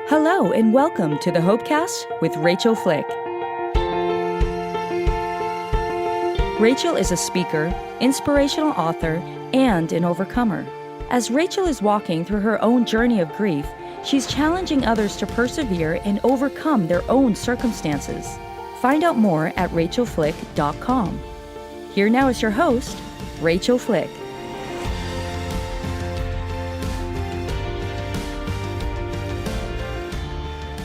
Hello and welcome to the Hopecast with Rachael Flick. Rachael is a speaker, inspirational author, and an overcomer. As Rachael is walking through her own journey of grief, she's challenging others to persevere and overcome their own circumstances. Find out more at rachelflick.com. Here now is your host, Rachael Flick.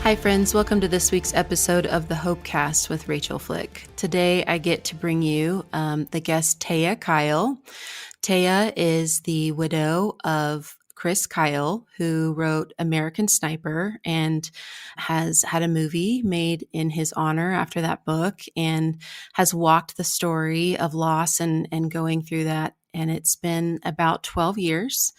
Hi friends, welcome to this week's episode of the Hopecast with Rachael Flick. Today I get to bring you the guest Taya Kyle. Taya is the widow of Chris Kyle, who wrote American Sniper and has had a movie made in his honor after that book and has walked the story of loss and going through that. And it's been about 12 years.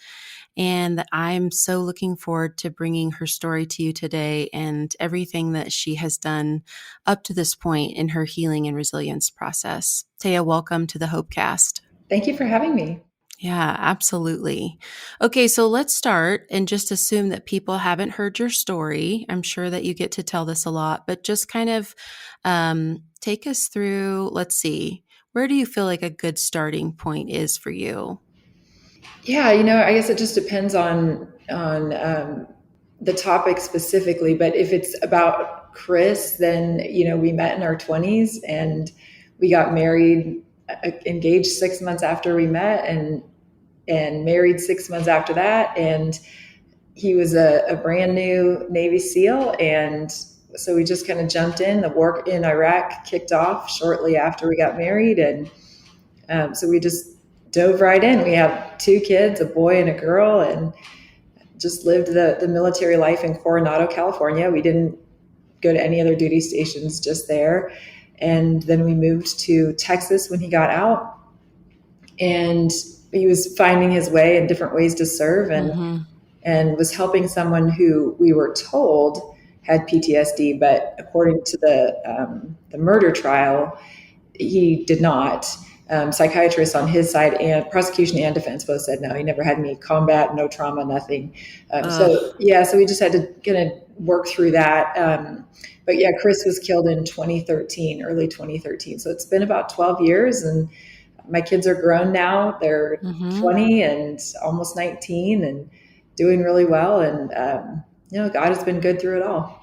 And I'm so looking forward to bringing her story to you today and everything that she has done up to this point in her healing and resilience process. Taya, welcome to the Hopecast. Thank you for having me. Yeah, absolutely. Okay, so let's start and just assume that people haven't heard your story. I'm sure that you get to tell this a lot, but just kind of take us through, let's see, where do you feel like a good starting point is for you? Yeah, I guess it just depends on the topic specifically. But if it's about Chris, then we met in our 20s and we got married, engaged 6 months after we met, and married 6 months after that. And he was a brand new Navy SEAL, and so we just kind of jumped in. The war in Iraq kicked off shortly after we got married, and so we just dove right in. We have 2 kids, a boy and a girl, and just lived the military life in Coronado, California. We didn't go to any other duty stations, just there. And then we moved to Texas when he got out, and he was finding his way in different ways to serve, and was helping someone who we were told had PTSD, but according to the murder trial, he did not. Psychiatrists on his side and prosecution and defense both said no, he never had any combat, no trauma, nothing. So we just had to kind of work through that. But yeah, Chris was killed in 2013, early 2013. So it's been about 12 years, and my kids are grown now. They're 20 and almost 19 and doing really well. And, God has been good through it all.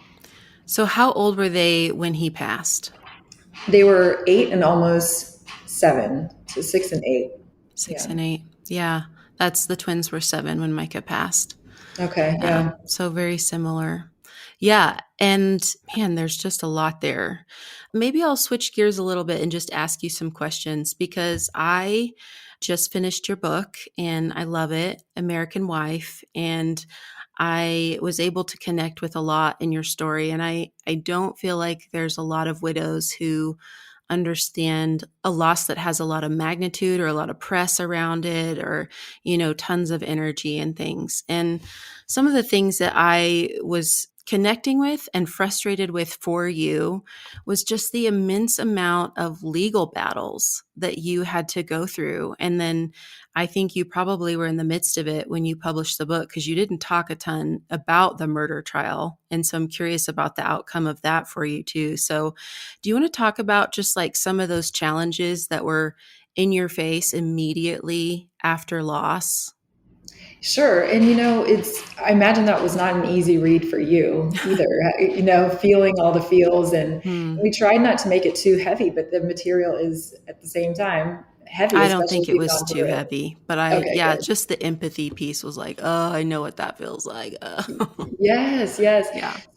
So how old were they when he passed? They were 8 and almost 7, so 6 and 8. 6 and 8. Yeah. The twins were 7 when Micah passed. Okay. Yeah. So very similar. Yeah. And man, there's just a lot there. Maybe I'll switch gears a little bit and just ask you some questions, because I just finished your book and I love it, American Wife. And I was able to connect with a lot in your story. And I don't feel like there's a lot of widows who understand a loss that has a lot of magnitude or a lot of press around it, or, tons of energy and things. And some of the things that I was connecting with and frustrated with for you was just the immense amount of legal battles that you had to go through. And then I think you probably were in the midst of it when you published the book, because you didn't talk a ton about the murder trial. And so I'm curious about the outcome of that for you too. So do you want to talk about just like some of those challenges that were in your face immediately after loss? Sure. And, I imagine that was not an easy read for you either, feeling all the feels. And we tried not to make it too heavy, but the material is at the same time heavy. I don't think it was too heavy, but just the empathy piece was like, oh, I know what that feels like. Yes. Yeah.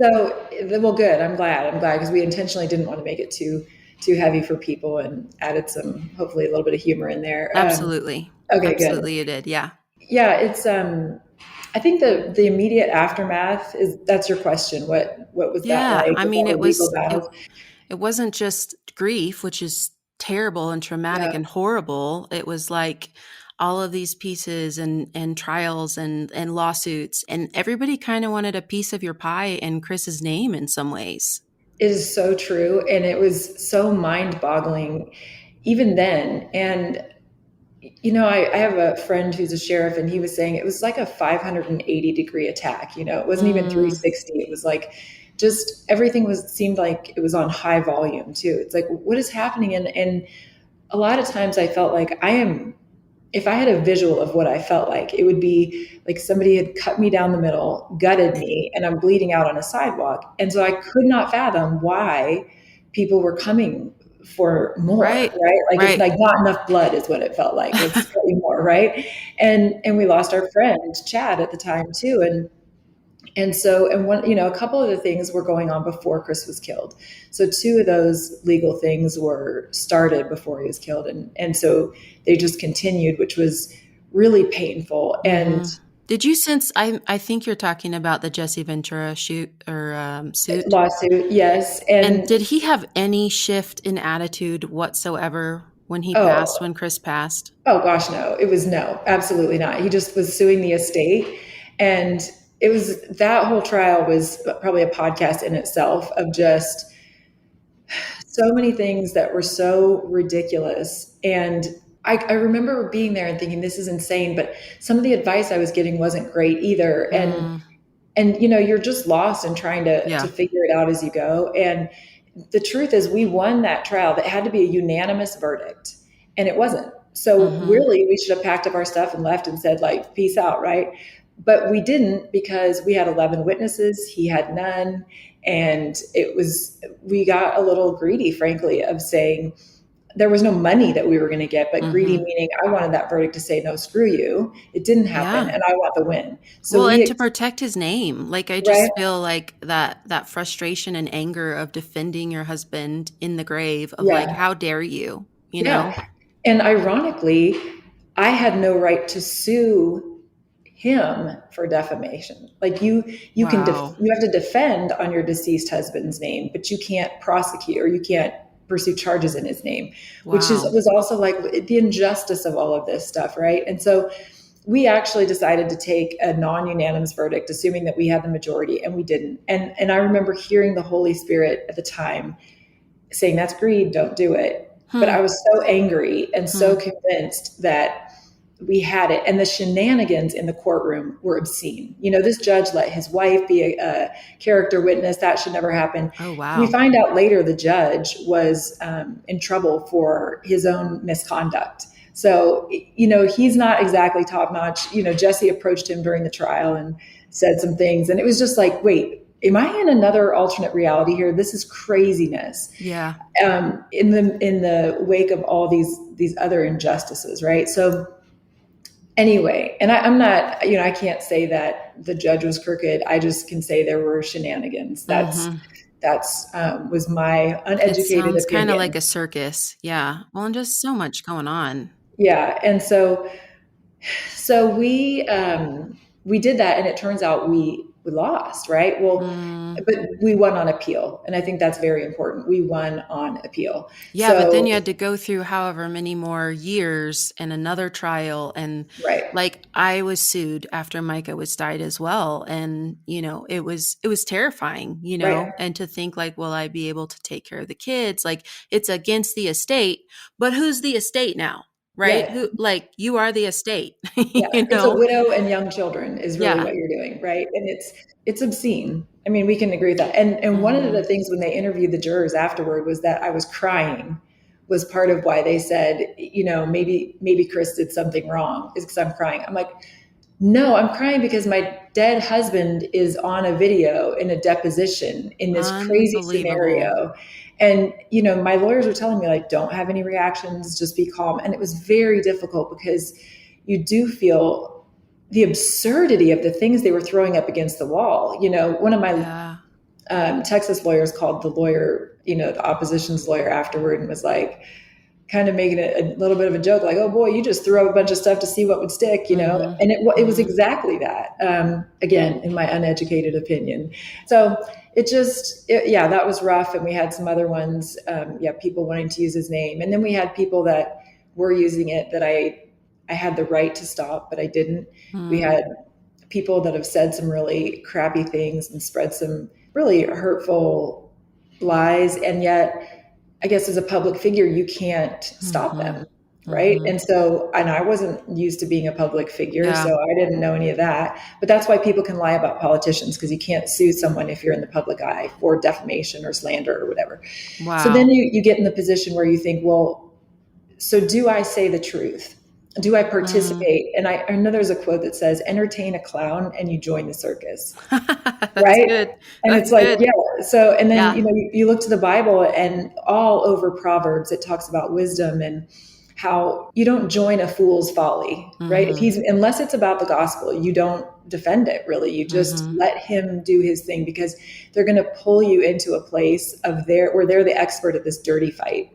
So, well, good. I'm glad because we intentionally didn't want to make it too heavy for people, and added some, hopefully a little bit of humor in there. Absolutely. Okay, absolutely. Good. You did. Yeah. Yeah, it's I think the immediate aftermath that's your question. What was that like? I mean, it wasn't just grief, which is terrible and traumatic and horrible. It was like all of these pieces and trials and lawsuits, and everybody kind of wanted a piece of your pie and Chris's name in some ways. It is so true. And it was so mind-boggling even then. And I have a friend who's a sheriff, and he was saying it was like a 580-degree attack. It wasn't even Mm, 360. It was like just everything seemed like it was on high volume too. It's like, what is happening? And a lot of times I felt like if I had a visual of what I felt like, it would be like somebody had cut me down the middle, gutted me, and I'm bleeding out on a sidewalk. And so I could not fathom why people were coming for more, right. right? Like it's Right. like not enough blood is what it felt like. Let's cut you more, right? And we lost our friend Chad at the time too. And one, a couple of the things were going on before Chris was killed. So two of those legal things were started before he was killed. And so they just continued, which was really painful. And Hmm. Did you sense, I think you're talking about the Jesse Ventura shoot or suit. lawsuit, yes. And And did he have any shift in attitude whatsoever when he passed, oh, when Chris passed? oh gosh, no, it was no, absolutely not. He just was suing the estate. And it was that whole trial was probably a podcast in itself of just so many things that were so ridiculous. And I remember being there and thinking, this is insane. But some of the advice I was getting wasn't great either. Mm, And you're just lost and trying to yeah. figure it out as you go. And the truth is we won that trial. That had to be a unanimous verdict. And it wasn't. So Hmm. really we should have packed up our stuff and left and said, like, peace out, right? But we didn't, because we had 11 witnesses, he had none. And we got a little greedy, frankly, of saying there was no money that we were going to get, but greedy Hmm. meaning I wanted that verdict to say, no, screw you. It didn't happen. Yeah. And I want the win. So Well, and we, to protect his name, like I right. just feel like that frustration and anger of defending your husband in the grave of like, Yeah. how dare you, you know? Yeah. And ironically, I had no right to sue him for defamation. Like Wow. you have to defend on your deceased husband's name, but you can't prosecute or you can't pursue charges in his name, which Wow. was also like the injustice of all of this stuff, right? And so we actually decided to take a non-unanimous verdict, assuming that we had the majority, and we didn't. And I remember hearing the Holy Spirit at the time saying, that's greed, don't do it. But Hmm. I was so angry and so Hmm. convinced that we had it. And the shenanigans in the courtroom were obscene. This judge let his wife be a character witness. That should never happen. Oh, We wow. find out later the judge was in trouble for his own misconduct. So, he's not exactly top notch. Jesse approached him during the trial and said some things. And it was just like, wait, am I in another alternate reality here? This is craziness. Yeah. In the wake of all these other injustices, right? So anyway, and I'm not, I can't say that the judge was crooked. I just can say there were shenanigans. Hmm. That's was my It uneducated sounds kind of like opinion. a circus. Yeah. Well, and just so much going on. Yeah, and so we did that, and it turns out we lost, right? Well, Mm. but we won on appeal, and I think that's very important. We won on appeal. Yeah, but then So you had to go through however many more years and another trial. And right, like I was sued after Micah was died as well. And, it was terrifying, right, and to think like, will I be able to take care of the kids? Like it's against the estate, but who's the estate now? Right? yeah. Who, like, you are the estate, Yeah, you it's a know? widow and young children is really Yeah. what you're doing, right? And it's obscene. I mean, we can agree with that. And one of the Hmm. things when they interviewed the jurors afterward was that I was crying was part of why they said, maybe Chris did something wrong is because I'm crying. I'm like, no, I'm crying because my dead husband is on a video in a deposition in this crazy Unbelievable. scenario. And, my lawyers were telling me, like, don't have any reactions, just be calm. And it was very difficult because you do feel the absurdity of the things they were throwing up against the wall. One of my Yeah. Texas lawyers called the lawyer, the opposition's lawyer afterward and was like, kind of making it a little bit of a joke, like, "Oh boy, you just threw up a bunch of stuff to see what would stick," Hmm. And it was Hmm. exactly that. Again, in my uneducated opinion, so yeah, that was rough. And we had some other ones, yeah, people wanting to use his name, and then we had people that were using it that I had the right to stop, but I didn't. We Hmm. had people that have said some really crappy things and spread some really hurtful lies, and yet I guess as a public figure, you can't stop Hmm. them. right? Mm-hmm. And so, and I wasn't used to being a public figure, Yeah. so I didn't know any of that. But that's why people can lie about politicians, because you can't sue someone if you're in the public eye for defamation or slander or whatever. So then Wow. you get in the position where you think, well, so do I say the truth? Do I Mm. participate? And I know there's a quote that says, entertain a clown and you join the circus, That's right? good. And That's it's like, good. yeah. So, and then, Yeah. you know, you look to the Bible, and all over Proverbs, it talks about wisdom and how you don't join a fool's folly, right? If Mm-hmm. he's, unless it's about the gospel, you don't defend it really. You just Mm-hmm. let him do his thing, because they're going to pull you into a place of where they're the expert at this dirty fight.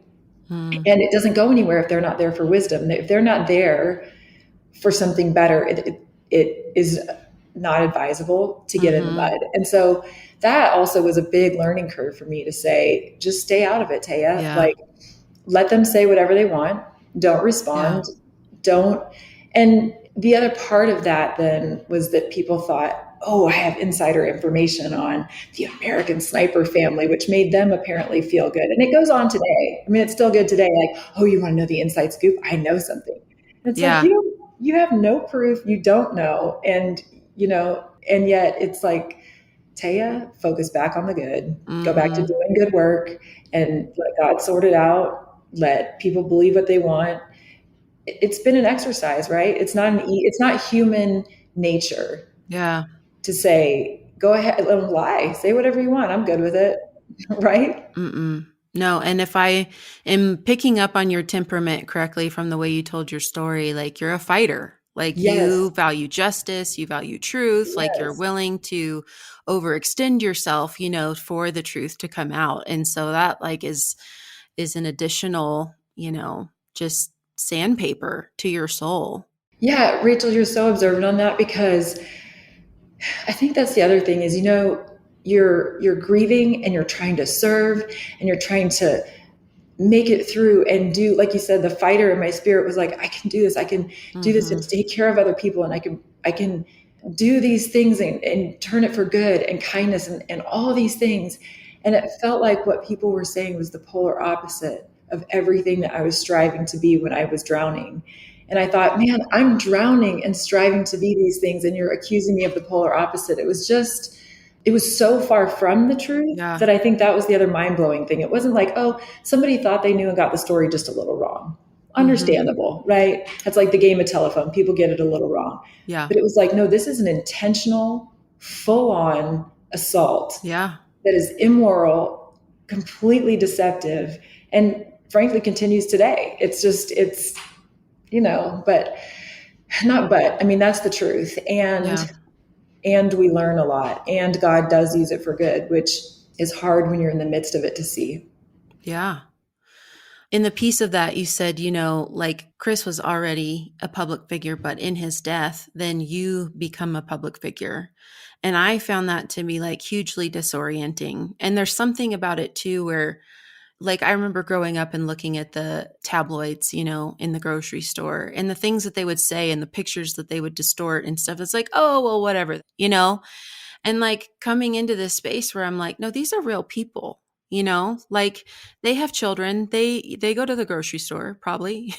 Mm. And it doesn't go anywhere if they're not there for wisdom. If they're not there for something better, it is not advisable to get in the Mm-hmm. mud. And so that also was a big learning curve for me, to say, just stay out of it, Taya. Yeah. Like, let them say whatever they want. Don't Yeah. respond. Don't. And the other part of that then was that people thought, oh, I have insider information on the American sniper family, which made them apparently feel good. And it goes on today. I mean, it's still good today. Like, oh, you want to know the inside scoop? I know something. And it's like, Yeah. you have no proof. You don't know. And, you know, and yet it's like, Taya, focus back on the good, go back to Mm-hmm. doing good work, and let God sort it out. Let people believe what they want. It's been an exercise, right? It's not human nature Yeah. to say, go ahead, let them lie, say whatever you want. I'm good with it. Right? Mm-mm. No, and if I am picking up on your temperament correctly from the way you told your story, like you're a fighter. Like Yes. you value justice, you value truth, like you're Yes. willing to overextend yourself, you know, for the truth to come out. And so that like is an additional, you know, just sandpaper to your soul. Yeah, Rachel, you're so observant on that, because I think that's the other thing is, you know, you're grieving and you're trying to serve and you're trying to make it through and do, like you said, the fighter in my spirit was like, I can do this. I can do this and Mm-hmm. take care of other people. And I can do these things and turn it for good and kindness and all these things. And it felt like what people were saying was the polar opposite of everything that I was striving to be when I was drowning. And I thought, man, I'm drowning and striving to be these things, and you're accusing me of the polar opposite. It was so far from the truth Yeah. that I think that was the other mind blowing thing. It wasn't like, oh, somebody thought they knew and got the story just a little wrong. Mm-hmm. Understandable, right? That's like the game of telephone. People get it a little wrong. Yeah. But it was like, no, this is an intentional, full on assault Yeah. that is immoral, completely deceptive, and frankly continues today. You know, but not, but I mean, that's the truth. Yeah. And we learn a lot, and God does use it for good, which is hard when you're in the midst of it to see. Yeah. In the piece of that, you said, you know, like Chris was already a public figure, but in his death, then you become a public figure. And I found that to be like hugely disorienting. And there's something about it too, where like I remember growing up and looking at the tabloids, you know, in the grocery store and the things that they would say and the pictures that they would distort and stuff. It's like, oh, well, whatever, you know? And like coming into this space where I'm like, no, these are real people, you know, like they have children, they go to the grocery store probably,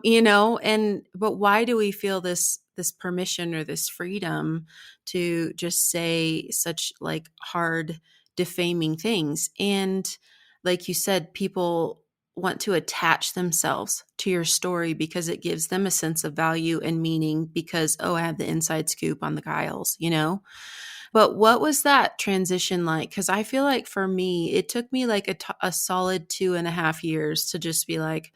you know, and, but why do we feel this permission or this freedom to just say such like hard, defaming things? And like you said, people want to attach themselves to your story because it gives them a sense of value and meaning because, oh, I have the inside scoop on the Kyles, you know? But what was that transition like? Because I feel like for me, it took me like a solid 2.5 years to just be like,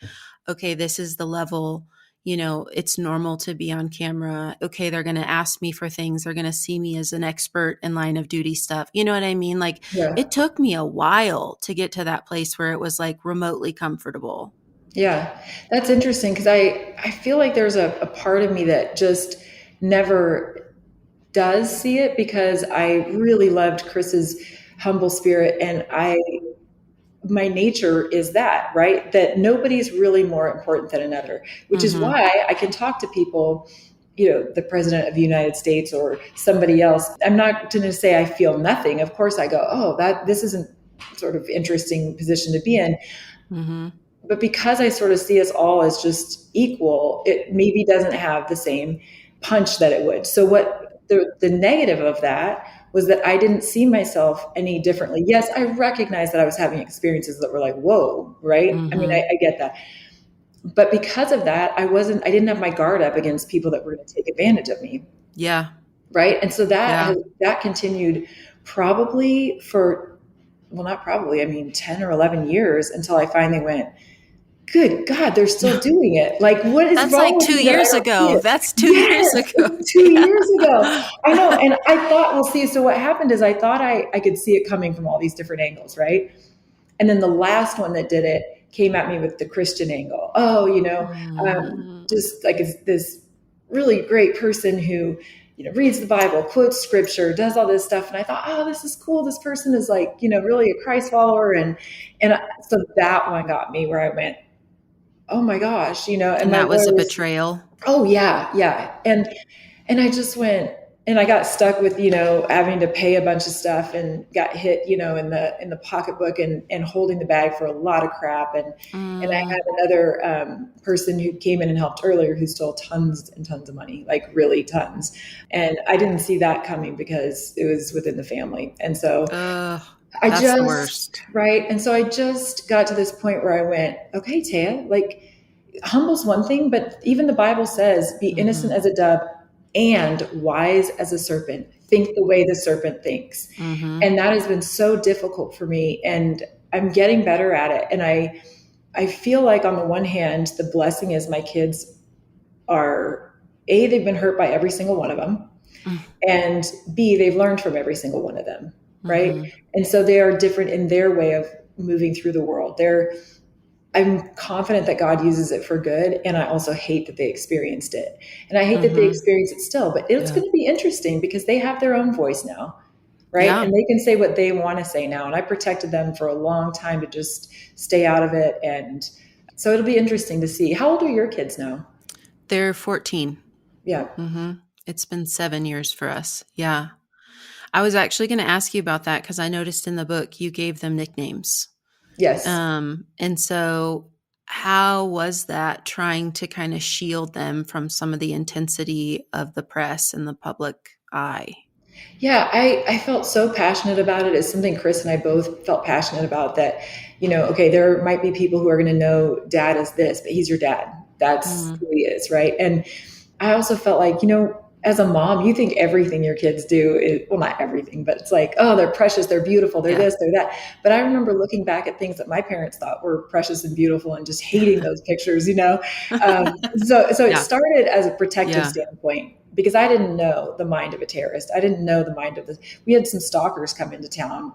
okay, this is the level, you know, it's normal to be on camera. Okay, they're going to ask me for things. They're going to see me as an expert in line of duty stuff. You know what I mean? Like Yeah. it took me a while to get to that place where it was like remotely comfortable. Yeah. That's interesting, because I feel like there's a part of me that just never does see it, because I really loved Chris's humble spirit, and my nature is that, right? That nobody's really more important than another, which is Mm-hmm. why I can talk to people, you know, the president of the United States or somebody else. I'm not going to say I feel nothing. Of course I go, oh, this isn't sort of interesting position to be in. Mm-hmm. but because I sort of see us all as just equal, it maybe doesn't have the same punch that it would. So what the negative of that was that I didn't see myself any differently. Yes, I recognized that I was having experiences that were like, whoa, right? I mean, I get that. But because of that, I didn't have my guard up against people that were going to take advantage of me. Yeah. Right. And so that continued probably for, well, not probably, I mean, 10 or 11 years until I finally went, good God, they're still doing it. Like, what is That's wrong like with 2 you that I years don't see ago. it? That's 2 years Yes, ago. it's 2 years ago. I know. And I thought, well, see, so what happened is I thought I could see it coming from all these different angles, right? And then the last one that did it came at me with the Christian angle. Oh, just like this really great person who, reads the Bible, quotes scripture, does all this stuff. And I thought, oh, this is cool. This person is like, really a Christ follower. So that one got me where I went, oh my gosh, and my that was a lawyer betrayal. oh yeah. Yeah. And I just went, and I got stuck with, having to pay a bunch of stuff and got hit, in the pocketbook and holding the bag for a lot of crap. And I had another person who came in and helped earlier who stole tons and tons of money, like really tons. And I didn't see that coming because it was within the family. And so that's the worst. Right. And so I just got to this point where I went, okay, Taya, like, humble's one thing, but even the Bible says, be innocent as a dove and wise as a serpent. Think the way the serpent thinks. And that has been so difficult for me. And I'm getting better at it. And I feel like on the one hand, the blessing is my kids are, A, they've been hurt by every single one of them. And B, they've learned from every single one of them. Right. And so they are different in their way of moving through the world. I'm confident that God uses it for good. And I also hate that they experienced it. And I hate that they experience it still, but it's going to be interesting because they have their own voice now. Right. Yeah. And they can say what they want to say now. And I protected them for a long time to just stay out of it. And so it'll be interesting to see. How old are your kids now? They're 14. Yeah. It's been 7 years for us. Yeah. I was actually going to ask you about that because I noticed in the book you gave them nicknames. Yes. And so how was that trying to kind of shield them from some of the intensity of the press and the public eye? Yeah, I felt so passionate about it. It's something Chris and I both felt passionate about that, okay, there might be people who are going to know dad as this, but he's your dad. That's who he is. Right. And I also felt like, as a mom, you think everything your kids do is, well, not everything, but it's like, oh, they're precious, they're beautiful, they're this, they're that. But I remember looking back at things that my parents thought were precious and beautiful and just hating those pictures, So it started as a protective standpoint because I didn't know the mind of a terrorist. I didn't know the mind of we had some stalkers come into town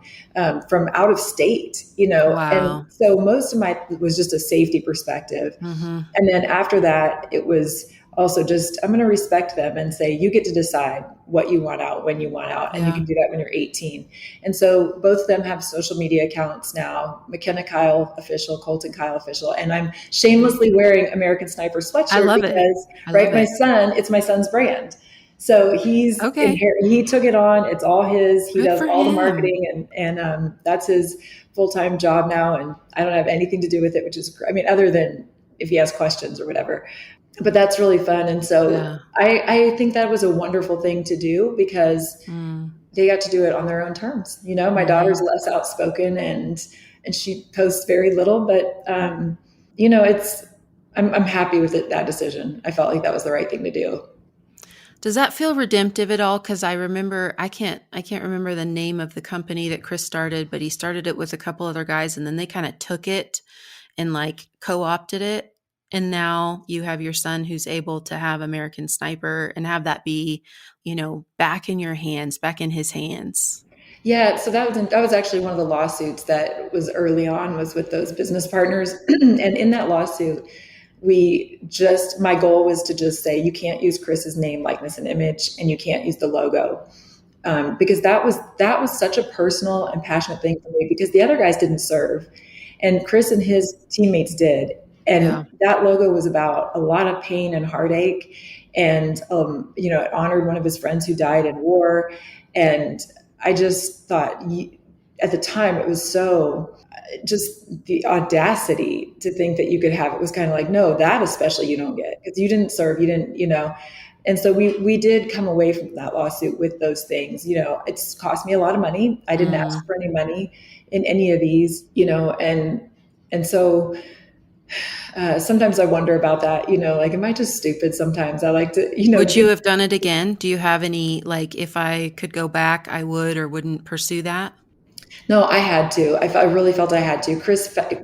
from out of state, Wow. And so most of was just a safety perspective. And then after that, it was also just, I'm going to respect them and say, you get to decide what you want out, when you want out. And you can do that when you're 18. And so both of them have social media accounts now, McKenna Kyle official, Colton Kyle official. And I'm shamelessly wearing American Sniper sweatshirt I love because, it. It's my son's brand. So he took it on. It's all his. He does all the marketing and that's his full-time job now. And I don't have anything to do with it, which is, other than if he has questions or whatever. But that's really fun. And so I think that was a wonderful thing to do because they got to do it on their own terms. My daughter's less outspoken and she posts very little, but I'm happy with that decision. I felt like that was the right thing to do. Does that feel redemptive at all? Because I remember, I can't remember the name of the company that Chris started, but he started it with a couple other guys and then they kind of took it and like co-opted it. And now you have your son who's able to have American Sniper and have that be, back in your hands, back in his hands. Yeah. So that was actually one of the lawsuits that was early on was with those business partners. And in that lawsuit, my goal was to just say, you can't use Chris's name, likeness, and image, and you can't use the logo. Because that was such a personal and passionate thing for me because the other guys didn't serve and Chris and his teammates did. And that logo was about a lot of pain and heartache. And, it honored one of his friends who died in war. And I just thought at the time, it was so just the audacity to think that you could have it was kind of like, no, that especially you don't get because you didn't serve, you didn't, And so we did come away from that lawsuit with those things. It's cost me a lot of money. I didn't ask for any money in any of these, and so sometimes I wonder about that, like, am I just stupid sometimes? I like to, Would you have done it again? Do you have any, like, if I could go back, I would or wouldn't pursue that? No, I had to. I really felt I had to.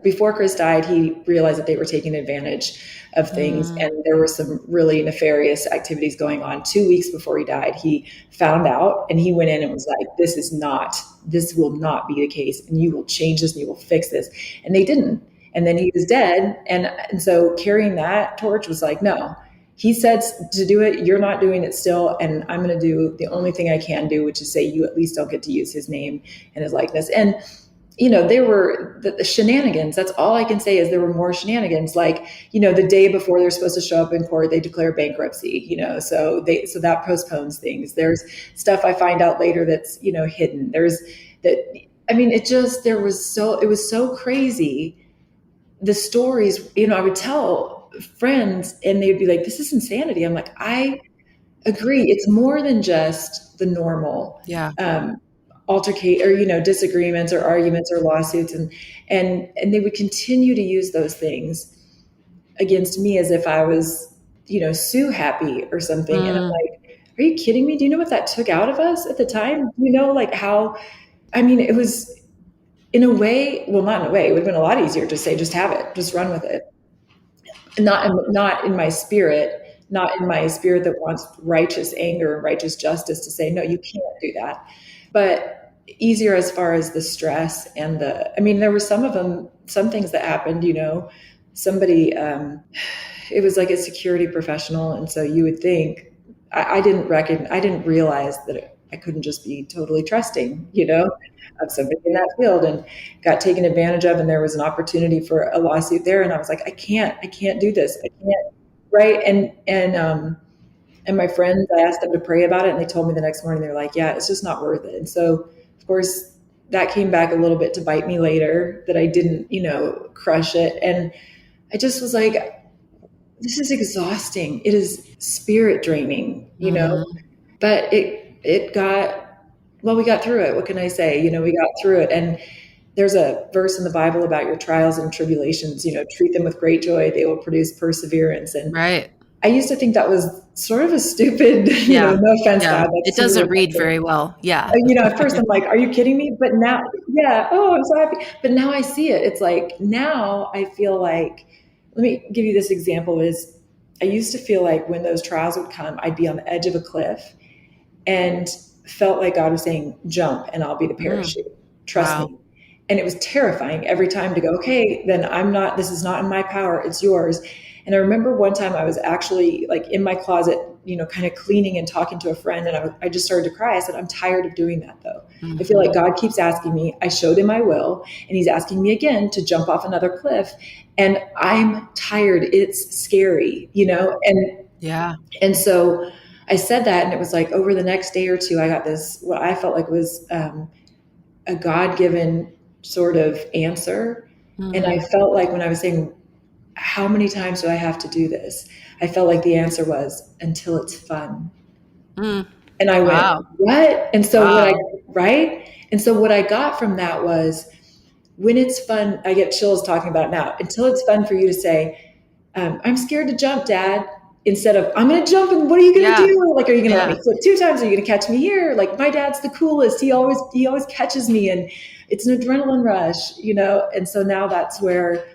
Before Chris died, he realized that they were taking advantage of things, and there were some really nefarious activities going on. 2 weeks before he died, he found out, and he went in and was like, this will not be the case, and you will change this, and you will fix this. And they didn't. And then he was dead, and so carrying that torch was like, no. He said to do it, you're not doing it still, and I'm going to do the only thing I can do, which is say you at least don't get to use his name and his likeness. And, there were the shenanigans. That's all I can say is there were more shenanigans. Like, the day before they're supposed to show up in court, they declare bankruptcy, so that postpones things. There's stuff I find out later that's, hidden. There's that. I mean, it was so crazy. The stories, I would tell friends and they'd be like, this is insanity. I'm like, I agree. It's more than just the normal altercate or, disagreements or arguments or lawsuits. And they would continue to use those things against me as if I was, sue happy or something. And I'm like, are you kidding me? Do you know what that took out of us at the time? Like how, it was in a way, well, not in a way, it would have been a lot easier to say, just have it, just run with it. Not in my spirit that wants righteous anger and righteous justice to say, no, you can't do that. But easier as far as the stress and there were some things that happened, somebody, it was like a security professional. And so you would think, I didn't realize that I couldn't just be totally trusting, of somebody in that field, and got taken advantage of. And there was an opportunity for a lawsuit there. And I was like, I can't do this. I can't. Right. And my friends, I asked them to pray about it. And they told me the next morning, they're like, yeah, it's just not worth it. And so of course that came back a little bit to bite me later, that I didn't, crush it. And I just was like, this is exhausting. It is spirit draining, but we got through it. What can I say? We got through it. And there's a verse in the Bible about your trials and tribulations, treat them with great joy. They will produce perseverance. And right. I used to think that was sort of a stupid, no offense, God. It doesn't read very well. Yeah. At first I'm like, are you kidding me? But now, I'm so happy. But now I see it. It's like, now I feel like, let me give you this example is I used to feel like when those trials would come, I'd be on the edge of a cliff and felt like God was saying, jump and I'll be the parachute. Trust me. And it was terrifying every time to go, okay, then this is not in my power. It's yours. And I remember one time I was actually like in my closet, kind of cleaning and talking to a friend. And I just started to cry. I said, I'm tired of doing that though. Mm-hmm. I feel like God keeps asking me. I showed him I will. And he's asking me again to jump off another cliff. And I'm tired. It's scary, And so I said that, and it was like over the next day or two, I got this, what I felt like was a God-given sort of answer. Mm-hmm. And I felt like when I was saying, how many times do I have to do this? I felt like the answer was, until it's fun. Mm. And I went, what? And so And so what I got from that was, when it's fun, I get chills talking about it now, until it's fun for you to say, I'm scared to jump, Dad. Instead of, I'm going to jump and what are you going to do? Like, are you going to let me flip 2 times? Are you going to catch me here? Like, my dad's the coolest. He always catches me, and it's an adrenaline rush, And so now that's where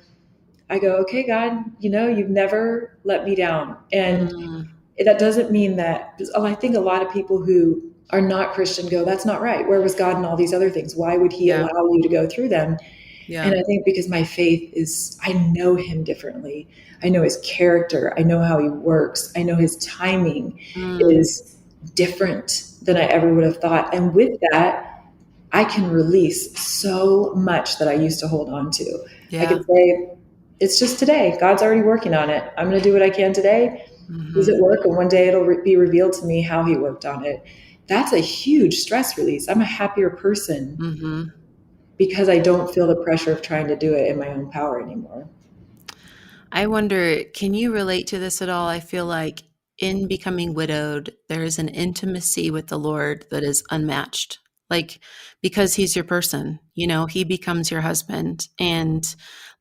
I go, okay, God, you've never let me down. And that doesn't mean that, I think a lot of people who are not Christian go, that's not right. Where was God in all these other things? Why would he allow you to go through them? Yeah. And I think because my faith is, I know him differently. I know his character. I know how he works. I know his timing is different than I ever would have thought. And with that, I can release so much that I used to hold on to. Yeah. I could say, it's just today. God's already working on it. I'm going to do what I can today. Mm-hmm. Does it work? And one day it'll be revealed to me how he worked on it. That's a huge stress release. I'm a happier person because I don't feel the pressure of trying to do it in my own power anymore. I wonder, can you relate to this at all? I feel like in becoming widowed, there is an intimacy with the Lord that is unmatched. Like, because he's your person, he becomes your husband. And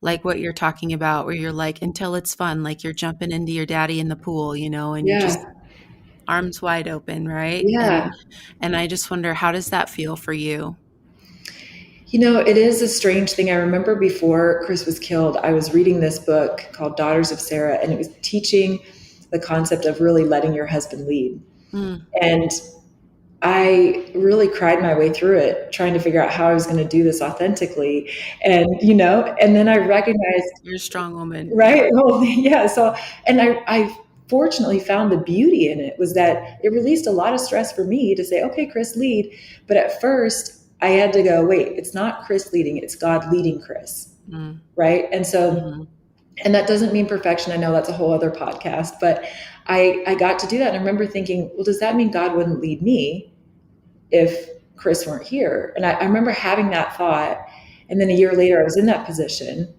like what you're talking about, where you're like, until it's fun, like you're jumping into your daddy in the pool, and you just Yeah. arms wide open, right? Yeah. And I just wonder, how does that feel for you? It is a strange thing. I remember before Chris was killed, I was reading this book called Daughters of Sarah, and it was teaching the concept of really letting your husband lead. Mm, And I really cried my way through it, trying to figure out how I was going to do this authentically. And then I recognized, you're a strong woman. right? Well, yeah. So, and I fortunately found the beauty in it was that it released a lot of stress for me to say, okay, Chris, lead. But at first I had to go, wait, it's not Chris leading, it's God leading Chris. Mm, Right. And so, mm-hmm. and that doesn't mean perfection. I know that's a whole other podcast, but I got to do that. And I remember thinking, well, does that mean God wouldn't lead me if Chris weren't here? And I remember having that thought. And then a year later, I was in that position.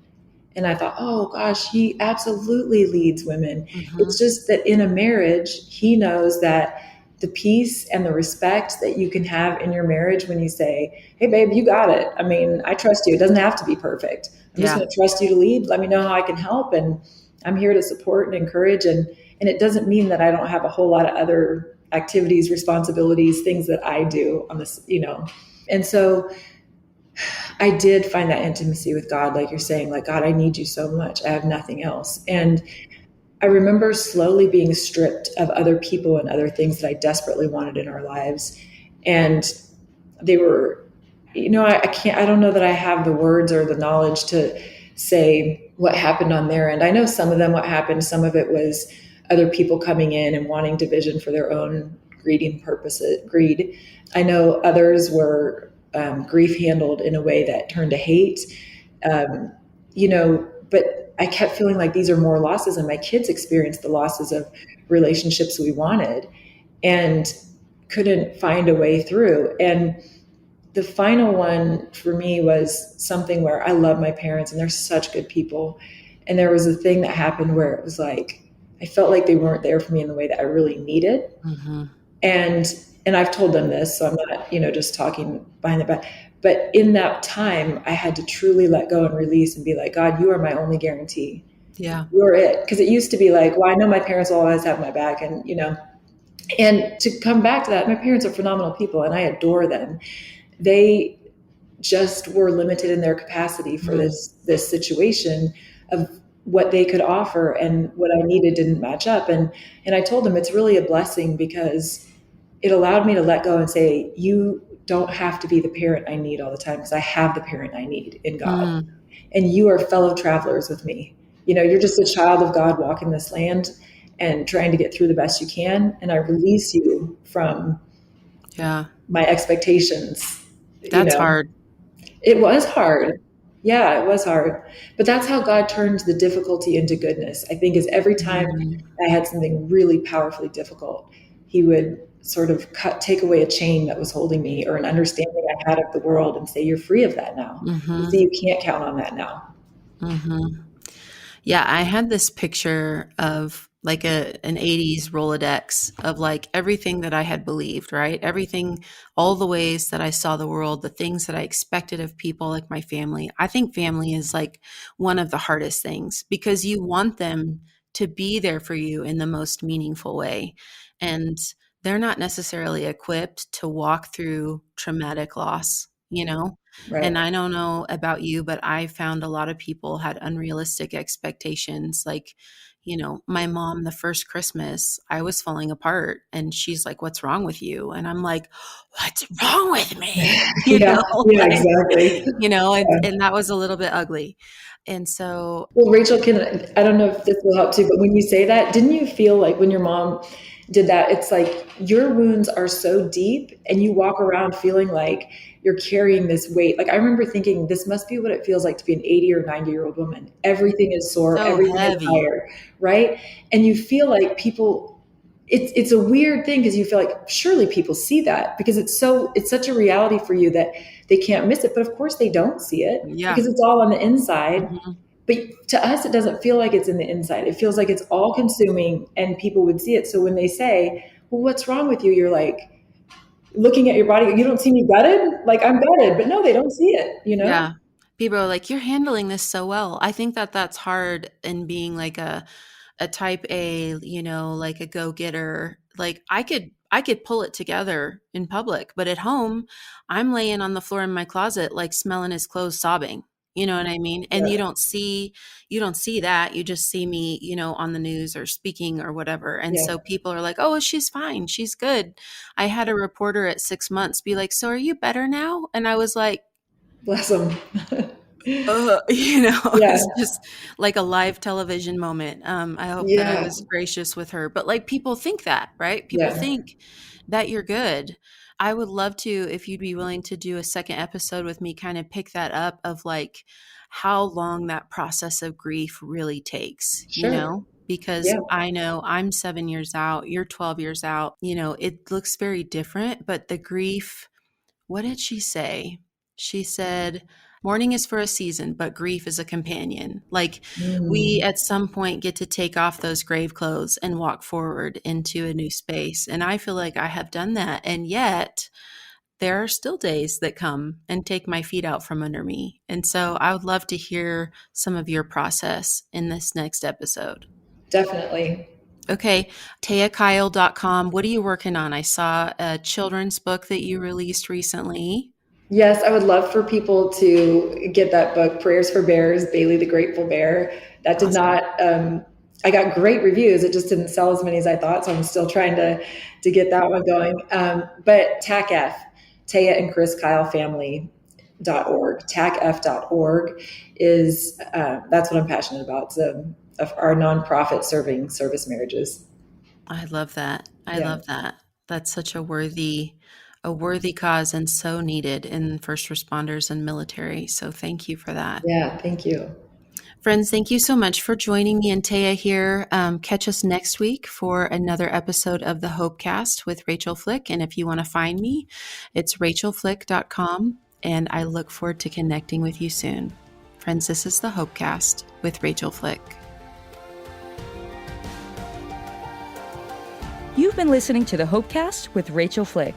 And I thought, oh gosh, he absolutely leads women. Mm-hmm. It's just that in a marriage, he knows that the peace and the respect that you can have in your marriage when you say, hey, babe, you got it. I mean, I trust you. It doesn't have to be perfect. I'm just going to trust you to lead. Let me know how I can help. And I'm here to support and encourage. And it doesn't mean that I don't have a whole lot of other activities, responsibilities, things that I do on this, And so I did find that intimacy with God, like you're saying, like, God, I need you so much. I have nothing else. And I remember slowly being stripped of other people and other things that I desperately wanted in our lives. And they were, I don't know that I have the words or the knowledge to say what happened on their end. I know some of them, what happened, some of it was other people coming in and wanting division for their own greed. I know others were grief handled in a way that turned to hate, but I kept feeling like these are more losses, and my kids experienced the losses of relationships we wanted and couldn't find a way through. And the final one for me was something where I love my parents and they're such good people. And there was a thing that happened where it was like, I felt like they weren't there for me in the way that I really needed. Mm-hmm. And I've told them this, so I'm not, just talking behind their back. But in that time, I had to truly let go and release and be like, God, you are my only guarantee. Yeah. You're it. Because it used to be like, well, I know my parents will always have my back. And to come back to that, my parents are phenomenal people and I adore them. They just were limited in their capacity for this situation of what they could offer, and what I needed didn't match up. And I told them it's really a blessing because it allowed me to let go and say, you don't have to be the parent I need all the time, because I have the parent I need in God. And you are fellow travelers with me. You're just a child of God walking this land and trying to get through the best you can. And I release you from my expectations. That's hard. It was hard. Yeah, it was hard. But that's how God turns the difficulty into goodness. I think is every time I had something really powerfully difficult, he would sort of take away a chain that was holding me, or an understanding I had of the world, and say, you're free of that now. You see, you can't count on that now. Yeah, I had this picture of like an 80s Rolodex of like everything that I had believed, right? Everything, all the ways that I saw the world, the things that I expected of people, like my family. I think family is like one of the hardest things, because you want them to be there for you in the most meaningful way. And they're not necessarily equipped to walk through traumatic loss, Right. And I don't know about you, but I found a lot of people had unrealistic expectations. Like, my mom, the first Christmas, I was falling apart and she's like, what's wrong with you? And I'm like, what's wrong with me? Exactly. And that was a little bit ugly. And so, well, Rachel, I don't know if this will help too, but when you say that, didn't you feel like when your mom did that, it's like your wounds are so deep and you walk around feeling like you're carrying this weight. Like I remember thinking, this must be what it feels like to be an 80 or 90-year-old woman. Everything is sore, so everything heavy. is higher, right? And you feel like people it's a weird thing because you feel like surely people see that because it's such a reality for you that they can't miss it. But of course they don't see it Yeah. because it's all on the inside. Mhm. But to us, it doesn't feel like it's in the inside. It feels like it's all consuming and people would see it. So when they say, well, what's wrong with you? You're like looking at your body. You don't see me gutted? Like I'm gutted, but no, they don't see it, you know? Yeah. People are like, you're handling this so well. I think that that's hard in being like a type A, like a go-getter. Like I could pull it together in public, but at home, I'm laying on the floor in my closet, like smelling his clothes, sobbing. You know what I mean? And Yeah. you don't see that. You just see me, on the news or speaking or whatever. And Yeah. so people are like, oh, she's fine. She's good. I had a reporter at 6 months be like, so are you better now? And I was like, Bless them. Yeah. it's just like a live television moment. I hope that I Yeah. was gracious with her, but like people think that, right? People Yeah. think that you're good. I would love to, if you'd be willing to do a second episode with me, kind of pick that up of like how long that process of grief really takes, Sure. because Yeah. I know I'm 7 years out, you're 12 years out, it looks very different, but the grief, what did she say? She said, mourning is for a season, but grief is a companion. Like we Mm, at some point get to take off those grave clothes and walk forward into a new space. And I feel like I have done that. And yet there are still days that come and take my feet out from under me. And so I would love to hear some of your process in this next episode. definitely. Okay, TayaKyle.com. What are you working on? I saw a children's book that you released recently. Yes, I would love for people to get that book, Prayers for Bears, Bailey the Grateful Bear. That did Awesome. not, I got great reviews. It just didn't sell as many as I thought. So I'm still trying to get that one going. But TACF, Taya and Chris Kyle Family.org, TACF.org is, that's what I'm passionate about. It's our nonprofit serving service marriages. I love that. I Yeah. love that. That's such a worthy cause and so needed in first responders and military. So thank you for that. Yeah. Thank you. Friends, thank you so much for joining me and Taya here. Catch us next week for another episode of the Hopecast with Rachael Flick. And if you want to find me, it's rachelflick.com. And I look forward to connecting with you soon. Friends, this is the Hopecast with Rachael Flick. You've been listening to the Hopecast with Rachael Flick.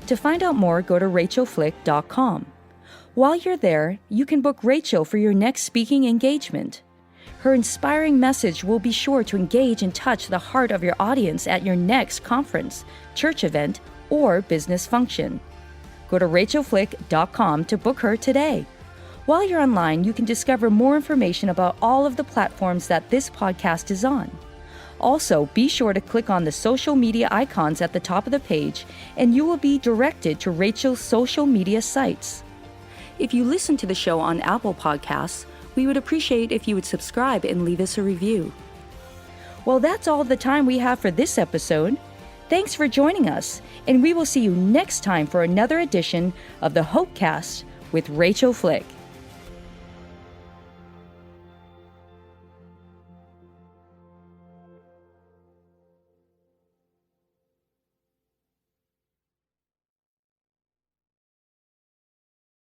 To find out more, go to rachelflick.com. While you're there, you can book Rachael for your next speaking engagement. Her inspiring message will be sure to engage and touch the heart of your audience at your next conference, church event, or business function. Go to rachelflick.com to book her today. While you're online, you can discover more information about all of the platforms that this podcast is on. Also, be sure to click on the social media icons at the top of the page, and you will be directed to Rachael's social media sites. If you listen to the show on Apple Podcasts, we would appreciate if you would subscribe and leave us a review. Well, that's all the time we have for this episode. Thanks for joining us, and we will see you next time for another edition of the Hopecast with Rachael Flick.